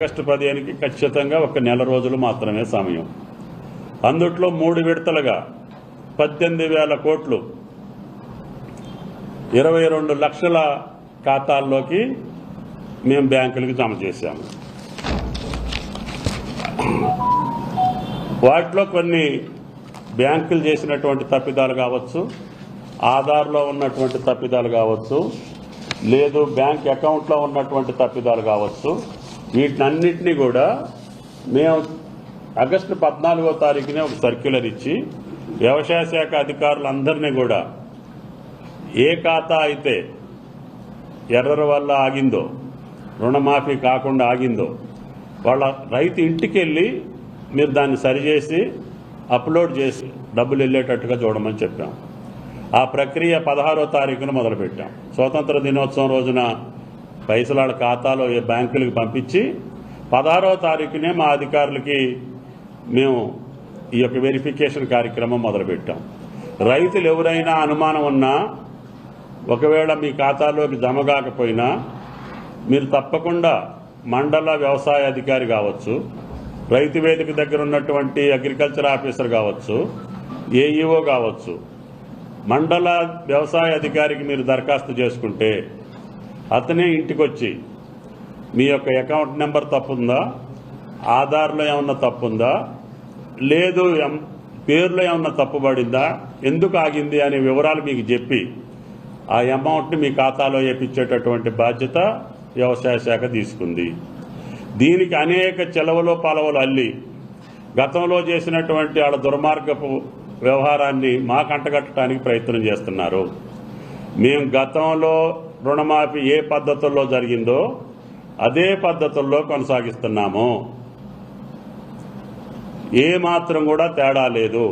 August 15కి ఖచ్చితంగా ఒక నెల రోజులు మాత్రమే సమయం. అందుట్లో 3 విడతలుగా 18,000 కోట్లు 22 లక్షల ఖాతాల్లోకి మేము బ్యాంకులకు జమ చేశాము. వాటిలో కొన్ని బ్యాంకులు చేసినటువంటి తప్పిదాలు కావచ్చు, ఆధార్లో ఉన్నటువంటి తప్పిదాలు కావచ్చు, లేదు బ్యాంక్ అకౌంట్లో ఉన్నటువంటి తప్పిదాలు కావచ్చు. వీటినన్నింటినీ కూడా మేము ఆగస్టు 14వ తారీఖునే ఒక సర్క్యులర్ ఇచ్చి వ్యవసాయ శాఖ అధికారులందరినీ కూడా ఏ ఖాతా అయితే ఎర్రర్ వల్ల ఆగిందో, రుణమాఫీ కాకుండా ఆగిందో, వాళ్ళ రైతు ఇంటికి వెళ్ళి మీరు దాన్ని సరిచేసి అప్లోడ్ చేసి డబ్బులు వెళ్ళేటట్టుగా చూడమని చెప్పాం. ఆ ప్రక్రియ 16వ తారీఖున మొదలుపెట్టాం. స్వాతంత్ర దినోత్సవం రోజున పైసలు వాళ్ళ ఖాతాలో బ్యాంకులకు పంపించి 16వ తారీఖునే మా అధికారులకి మేము ఈ యొక్క వెరిఫికేషన్ కార్యక్రమం మొదలుపెట్టాం. రైతులు ఎవరైనా అనుమానం ఉన్నా, ఒకవేళ మీ ఖాతాలోకి జమ కాకపోయినా మీరు తప్పకుండా మండల వ్యవసాయ అధికారి కావచ్చు, రైతు వేదిక దగ్గర ఉన్నటువంటి అగ్రికల్చర్ ఆఫీసర్ కావచ్చు, ఏఈఓ కావచ్చు, మండల వ్యవసాయ అధికారికి మీరు దరఖాస్తు చేసుకుంటే అతనే ఇంటికి వచ్చి మీ యొక్క అకౌంట్ నెంబర్ తప్పుందా, ఆధార్లో ఏమన్నా తప్పుందా, లేదు పేరులో ఏమన్నా తప్పుబడిందా, ఎందుకు ఆగింది అనే వివరాలు మీకు చెప్పి ఆ అమౌంట్ని మీ ఖాతాలో వేయించేటటువంటి బాధ్యత వ్యవసాయ శాఖ తీసుకుంది. దీనికి అనేక చెలవలో పలవలు అల్లి గతంలో చేసినటువంటి వాళ్ళ దుర్మార్గపు వ్యవహారాన్ని మా కంటగట్టడానికి ప్రయత్నం చేస్తున్నారు. మేము గతంలో రుణమాఫీ ఏ పద్ధతుల్లో జరిగిందో అదే పద్ధతుల్లో కొనసాగిస్తున్నాము. ఏ మాత్రం కూడా తేడా లేదు.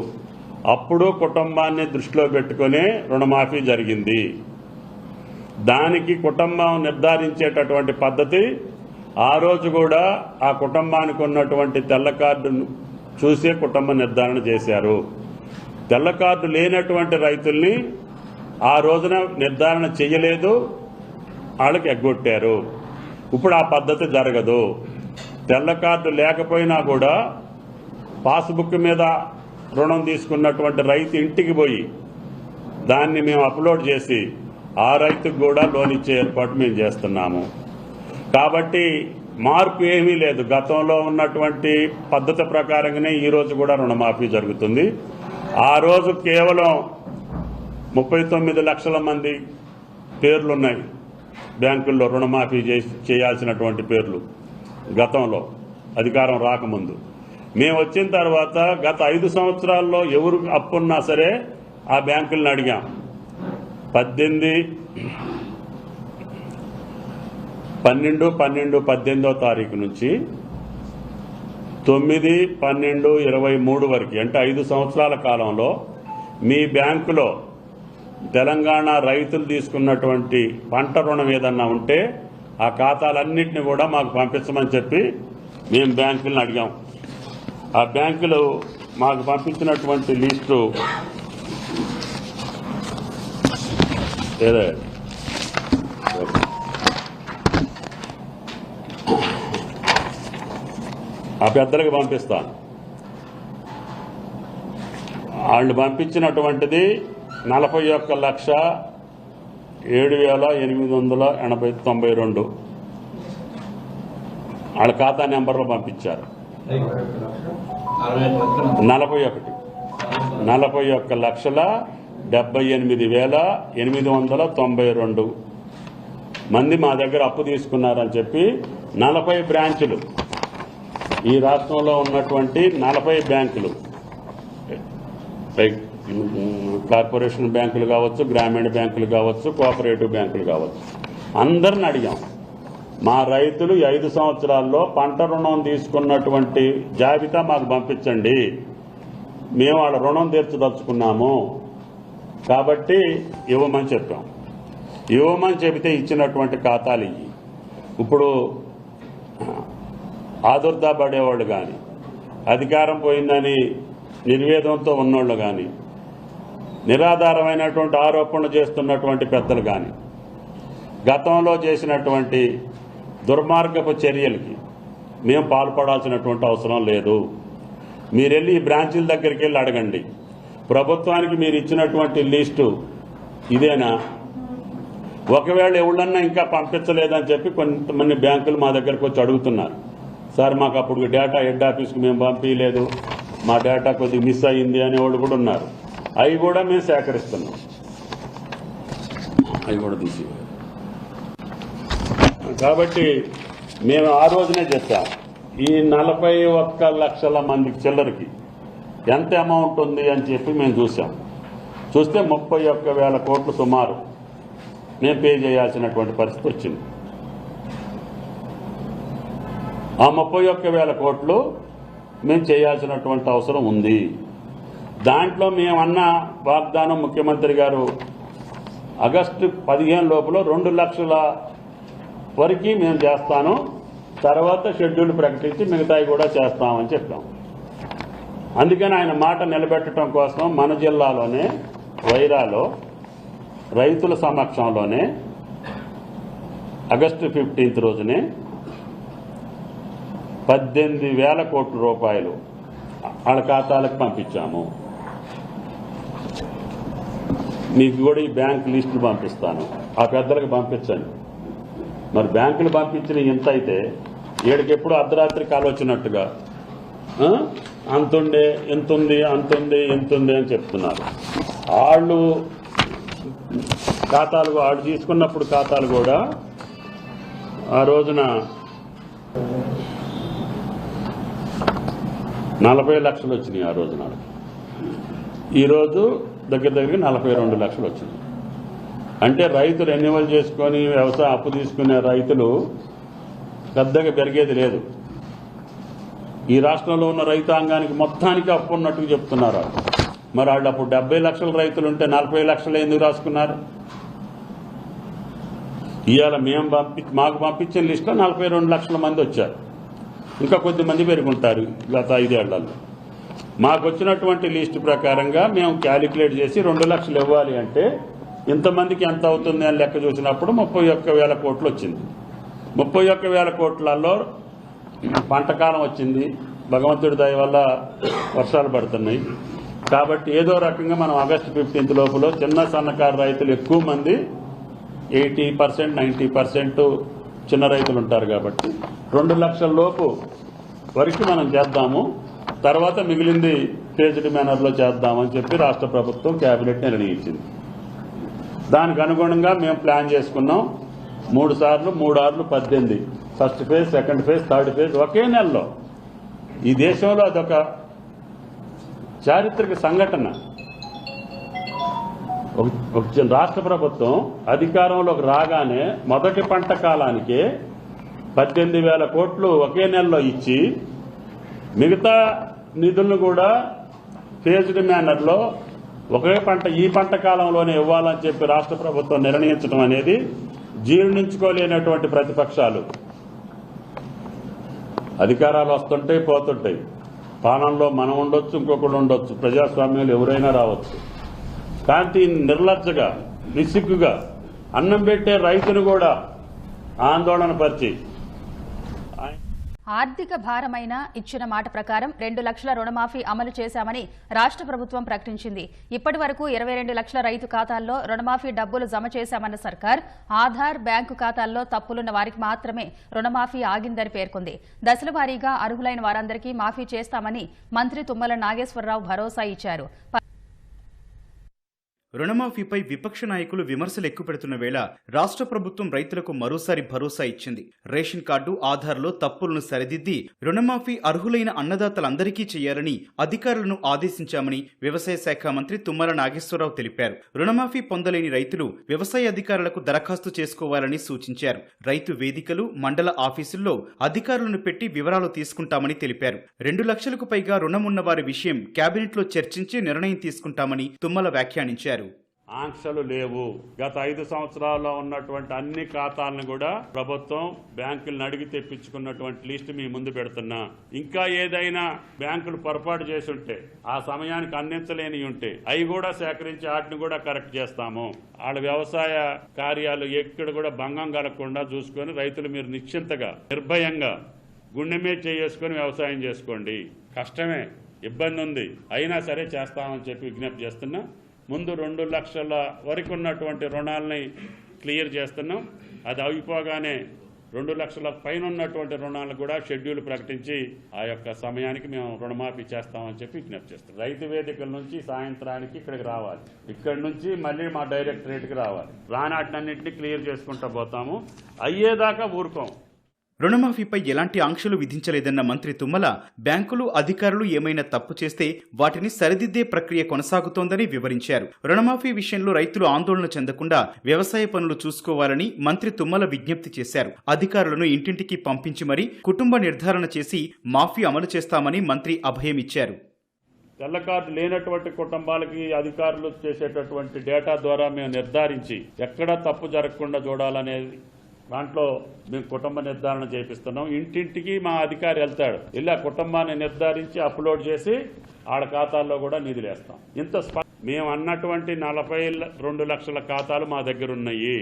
అప్పుడు కుటుంబాన్ని దృష్టిలో పెట్టుకునే రుణమాఫీ జరిగింది. దానికి కుటుంబం నిర్ధారించేటటువంటి పద్ధతి ఆ రోజు కూడా ఆ కుటుంబానికి ఉన్నటువంటి తెల్ల కార్డును చూసే కుటుంబ నిర్ధారణ చేశారు. తెల్ల కార్డు లేనటువంటి రైతుల్ని ఆ రోజున నిర్ధారణ చేయలేదు, వాళ్ళకి ఎగ్గొట్టారు. ఇప్పుడు ఆ పద్ధతి జరగదు. తెల్ల కార్డు లేకపోయినా కూడా పాస్బుక్ మీద రుణం తీసుకున్నటువంటి రైతు ఇంటికి పోయి దాన్ని మేము అప్లోడ్ చేసి ఆ రైతుకు కూడా లోన్ ఇచ్చే ఏర్పాటు మేము చేస్తున్నాము. కాబట్టి మార్పు ఏమీ లేదు. గతంలో ఉన్నటువంటి పద్ధతి ప్రకారంగానే ఈరోజు కూడా రుణమాఫీ జరుగుతుంది. ఆ రోజు కేవలం 39 లక్షల మంది పేర్లున్నాయి బ్యాంకుల్లో రుణమాఫీ చేయాల్సినటువంటి పేర్లు. గతంలో అధికారం రాకముందు మేము వచ్చిన తర్వాత గత 5 సంవత్సరాల్లో ఎవరు అప్పున్నా సరే ఆ బ్యాంకులను అడిగాం. 12/12/18వ తారీఖు నుంచి 9/12/23 వరకు, అంటే 5 సంవత్సరాల కాలంలో మీ బ్యాంకులో తెలంగాణ రైతులు తీసుకున్నటువంటి పంట రుణం ఏదన్నా ఉంటే ఆ ఖాతాలన్నింటినీ కూడా మాకు పంపించమని చెప్పి మేము బ్యాంకులను అడిగాం. ఆ బ్యాంకులు మాకు పంపించినటువంటి లిస్టు ఏదో ఆ పెద్దలకు పంపిస్తాను. వాళ్ళు పంపించినటువంటిది 41,07,892 వాళ్ళ ఖాతా నెంబర్లో పంపించారు. 41,78,892 మంది మా దగ్గర అప్పు తీసుకున్నారని చెప్పి 40 బ్రాంచులు, ఈ రాష్ట్రంలో ఉన్నటువంటి 40 బ్యాంకులు, కార్పొరేషన్ బ్యాంకులు కావచ్చు, గ్రామీణ బ్యాంకులు కావచ్చు, కోఆపరేటివ్ బ్యాంకులు కావచ్చు, అందరిని అడిగాం. మా రైతులు 5 సంవత్సరాల్లో పంట రుణం తీసుకున్నటువంటి జాబితా మాకు పంపించండి, మేము వాళ్ళ రుణం తీర్చదలుచుకున్నాము కాబట్టి ఇవ్వమని చెప్పాం. ఇవ్వమని చెబితే ఇచ్చినటువంటి ఖాతాలు ఇవి. ఇప్పుడు ఆదుర్దా పడేవాళ్ళు కానీ, అధికారం పోయిందని నిర్వేదంతో ఉన్నోళ్ళు కానీ, నిరాధారమైనటువంటి ఆరోపణలు చేస్తున్నటువంటి పెద్దలు కానీ, గతంలో చేసినటువంటి దుర్మార్గపు చర్యలకి మేము పాల్పడాల్సినటువంటి అవసరం లేదు. మీరు వెళ్ళి ఈ బ్రాంచీల దగ్గరికి వెళ్ళి అడగండి, ప్రభుత్వానికి మీరు ఇచ్చినటువంటి లిస్టు ఇదేనా? ఒకవేళ ఎవళ్ళన్నా ఇంకా పంపించలేదని చెప్పి కొంతమంది బ్యాంకులు మా దగ్గరకు వచ్చి అడుగుతున్నారు, సార్ మాకు అప్పుడు డేటా హెడ్ ఆఫీస్కి మేము పంపించలేదు, మా డేటా కొద్దిగా మిస్ అయ్యింది అనేవాళ్ళు కూడా ఉన్నారు. అవి కూడా మేము సేకరిస్తున్నాం, అవి కూడా తీసి. కాబట్టి మేము ఆ రోజునే చెప్పాం, ఈ 41 లక్షల మందికి చిల్లరికి ఎంత అమౌంట్ ఉంది అని చెప్పి మేము చూసాం. చూస్తే 31,000 కోట్లు సుమారు మేము పే చేయాల్సినటువంటి పరిస్థితి వచ్చింది. ఆ 31,000 కోట్లు మేము చేయాల్సినటువంటి అవసరం ఉంది. దాంట్లో మేమన్న వాగ్దానం ముఖ్యమంత్రి గారు ఆగస్టు 15 లోపల 2 లక్షల వరకు మేము చేస్తాను, తర్వాత షెడ్యూల్ ప్రకటించి మిగతాయి కూడా చేస్తామని చెప్పాం. అందుకని ఆయన మాట నిలబెట్టడం కోసం మన జిల్లాలోనే వైరాలో రైతుల సమక్షంలోనే ఆగస్టు 15 రోజునే 18,000 కోట్ల రూపాయలు వాళ్ళ ఖాతాలకు పంపించాము. మీకు కూడా ఈ బ్యాంక్ లిస్టులు పంపిస్తాను, ఆ పెద్దలకు పంపించండి. మరి బ్యాంకులు పంపించిన ఇంత అయితే ఏడికెప్పుడు అర్ధరాత్రికి ఆలోచనట్టుగా అంతుండే ఎంతుంది అంతుంది ఎంతుంది అని చెప్తున్నారు. వాళ్ళు ఖాతాలు వాళ్ళు తీసుకున్నప్పుడు ఖాతాలు కూడా ఆ రోజున 40 లక్షలు వచ్చినాయి. ఆ రోజున ఈరోజు దగ్గర 42 లక్షలు వచ్చింది. అంటే రైతులు రెన్యువల్ చేసుకొని వ్యవసాయ అప్పు తీసుకునే రైతులు పెద్దగా పెరిగేది లేదు. ఈ రాష్ట్రంలో ఉన్న రైతాంగానికి మొత్తానికి అప్పు ఉన్నట్టుగా చెప్తున్నారు. మరి వాళ్ళు అప్పుడు 70 లక్షల రైతులు ఉంటే 40 లక్షలు ఎందుకు రాసుకున్నారు? ఇవాళ మేము మాకు పంపించిన లిస్టులో 42 లక్షల మంది వచ్చారు. ఇంకా కొద్దిమంది పెరుగుంటారు గత 5 ఏళ్లలో. మాకు వచ్చినటువంటి లిస్టు ప్రకారంగా మేము క్యాలిక్యులేట్ చేసి 2 లక్షలు ఇవ్వాలి అంటే ఇంతమందికి ఎంత అవుతుంది అని లెక్క చూసినప్పుడు 31,000 కోట్లు వచ్చింది. 31,000 కోట్లలో పంటకాలం వచ్చింది, భగవంతుడి దయ వల్ల వర్షాలు పడుతున్నాయి. కాబట్టి ఏదో రకంగా మనం ఆగస్టు 15 లోపల చిన్న సన్నకారు రైతులు ఎక్కువ మంది 80% 90% చిన్న రైతులు ఉంటారు. కాబట్టి 2 లక్షల లోపు వరకు మనం చేద్దాము, తర్వాత మిగిలింది ఫేజ్డ్ మేనర్లో చేద్దామని చెప్పి రాష్ట్ర ప్రభుత్వం కేబినెట్ నిర్ణయించింది. దానికి అనుగుణంగా మేము ప్లాన్ చేసుకున్నాం. 3 సార్లు 3 ఆర్లు 18, first phase, second phase, third phase ఒకే నెలలో. ఈ దేశంలో అదొక చారిత్రక సంఘటన. ఒక రాష్ట్ర ప్రభుత్వం అధికారంలోకి రాగానే మొదటి పంట కాలానికే 18,000 కోట్లు ఒకే నెలలో ఇచ్చి మిగతా నిధులను కూడా ఫేజ్డ్ మేనర్లో ఒకే పంట ఈ పంట కాలంలోనే ఇవ్వాలని చెప్పి రాష్ట్ర ప్రభుత్వం నిర్ణయించడం అనేది జీర్ణించుకోలేనటువంటి ప్రతిపక్షాలు. అధికారాలు వస్తుంటాయి పోతుంటాయి, పాలనలో మనం ఉండొచ్చు, ఇంకొకరు ఉండొచ్చు, ప్రజాస్వామ్యంలో ఎవరైనా రావచ్చు. కానీ నిర్లజ్జగా నిస్సిగ్గుగా అన్నం పెట్టే రైతును కూడా ఆందోళన పరిచి ఆర్థిక భారమైన ఇచ్చిన మాట ప్రకారం 2 లక్షల రుణమాఫీ అమలు చేశామని రాష్ట్ర ప్రభుత్వం ప్రకటించింది. ఇప్పటి వరకు 22 లక్షల రైతు ఖాతాల్లో రుణమాఫీ డబ్బులు జమ చేశామన్న సర్కార్ ఆధార్ బ్యాంకు ఖాతాల్లో తప్పులున్న వారికి మాత్రమే రుణమాఫీ ఆగిందని పేర్కొంది. దశల వారీగా అర్హులైన వారందరికీ మాఫీ చేస్తామని మంత్రి తుమ్మల నాగేశ్వరరావు భరోసా ఇచ్చారు. రుణమాఫీపై విపక్ష నాయకులు విమర్శలు ఎక్కుపెడుతున్న వేళ రాష్ట్ర ప్రభుత్వం రైతులకు మరోసారి భరోసా ఇచ్చింది. రేషన్ కార్డు, ఆధార్లో తప్పులను సరిదిద్ది రుణమాఫీ అర్హులైన అన్నదాతలందరికీ చేయాలని అధికారులను ఆదేశించామని వ్యవసాయ శాఖ మంత్రి తుమ్మల నాగేశ్వరరావు తెలిపారు. రుణమాఫీ పొందలేని రైతులు వ్యవసాయ అధికారులకు దరఖాస్తు చేసుకోవాలని సూచించారు. రైతు వేదికలు, మండల ఆఫీసుల్లో అధికారులను పెట్టి వివరాలు తీసుకుంటామని తెలిపారు. 2 లక్షలకు పైగా రుణమున్న వారి విషయం కేబినెట్లో చర్చించి నిర్ణయం తీసుకుంటామని తుమ్మల వ్యాఖ్యానించారు. ఆంక్షలు లేవు. గత 5 సంవత్సరాల్లో ఉన్నటువంటి అన్ని ఖాతాలను కూడా ప్రభుత్వం బ్యాంకులను అడిగి తెప్పించుకున్నటువంటి లిస్టు మీ ముందు పెడుతున్నా. ఇంకా ఏదైనా బ్యాంకులు పొరపాటు చేసి ఉంటే, ఆ సమయానికి అందించలేని ఉంటే అవి కూడా సేకరించి వాటిని కూడా కరెక్ట్ చేస్తాము. వాళ్ళ వ్యవసాయ కార్యాలు ఎక్కడ కూడా భంగం కలగకుండా చూసుకొని రైతులు మీరు నిశ్చింతగా నిర్భయంగా గుండె మీద చేసుకొని వ్యవసాయం చేసుకోండి. కష్టమే, ఇబ్బంది ఉంది, అయినా సరే చేస్తామని చెప్పి విజ్ఞప్తి చేస్తున్నా. ముందు 2 లక్షల వరకు ఉన్నటువంటి రుణాలని క్లియర్ చేస్తున్నాం. అది అయిపోగానే 2 లక్షల పైన ఉన్నటువంటి రుణాలను కూడా షెడ్యూల్ ప్రకటించి ఆ యొక్క సమయానికి మేము రుణమాఫీ చేస్తామని చెప్పి విజ్ఞప్తి చేస్తాం. రైతు వేదికల నుంచి సాయంత్రానికి ఇక్కడికి రావాలి, ఇక్కడి నుంచి మళ్ళీ మా డైరెక్టరేట్కి రావాలి. రానాటినన్నింటినీ క్లియర్ చేసుకుంటూ పోతాము, అయ్యేదాకా ఊరుకోం. రుణమాఫీపై ఎలాంటి ఆంక్షలు విధించలేదన్న మంత్రి తుమ్మల బ్యాంకులు అధికారులు ఏమైనా తప్పు చేస్తే వాటిని సరిదిద్దే ప్రక్రియ కొనసాగుతోందని వివరించారు. రుణమాఫీ విషయంలో రైతులు ఆందోళన చెందకుండా వ్యవసాయ పనులు చూసుకోవాలని మంత్రి తుమ్మల విజ్ఞప్తి చేశారు. అధికారులను ఇంటింటికి పంపించి మరీ కుటుంబ నిర్ధారణ చేసి మాఫీ అమలు చేస్తామని మంత్రి అభయమిచ్చారు. తెల్ల కార్డు లేనటువంటి కుటుంబాలకి అధికారులు చేసేటటువంటి డేటా ద్వారా మేము నిర్ధారించి ఎక్కడా తప్పు జరగకుండా చూడాలనేది దాంట్లో మేము కుటుంబ నిర్ధారణ చేపిస్తున్నాం. ఇంటింటికి మా అధికారి వెళ్తాడు, వెళ్ళి ఆ కుటుంబాన్ని నిర్ధారించి అప్లోడ్ చేసి ఆడ ఖాతాల్లో కూడా నిధులు వేస్తాం. మేము అన్నటువంటి 42 లక్షల ఖాతాలు మా దగ్గర ఉన్నాయి.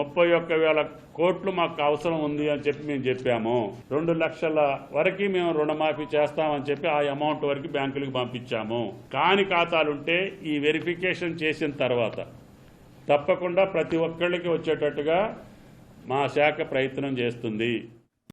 31,000 కోట్లు మాకు అవసరం ఉంది అని చెప్పి మేము చెప్పాము. 2 లక్షల వరకు మేము రుణమాఫీ చేస్తామని చెప్పి ఆ అమౌంట్ వరకు బ్యాంకులకు పంపించాము. కాని ఖాతాలుంటే ఈ వెరిఫికేషన్ చేసిన తర్వాత తప్పకుండా ప్రతి ఒక్కళ్ళకి వచ్చేటట్టుగా మా శాఖ ప్రయత్నం చేస్తుంది.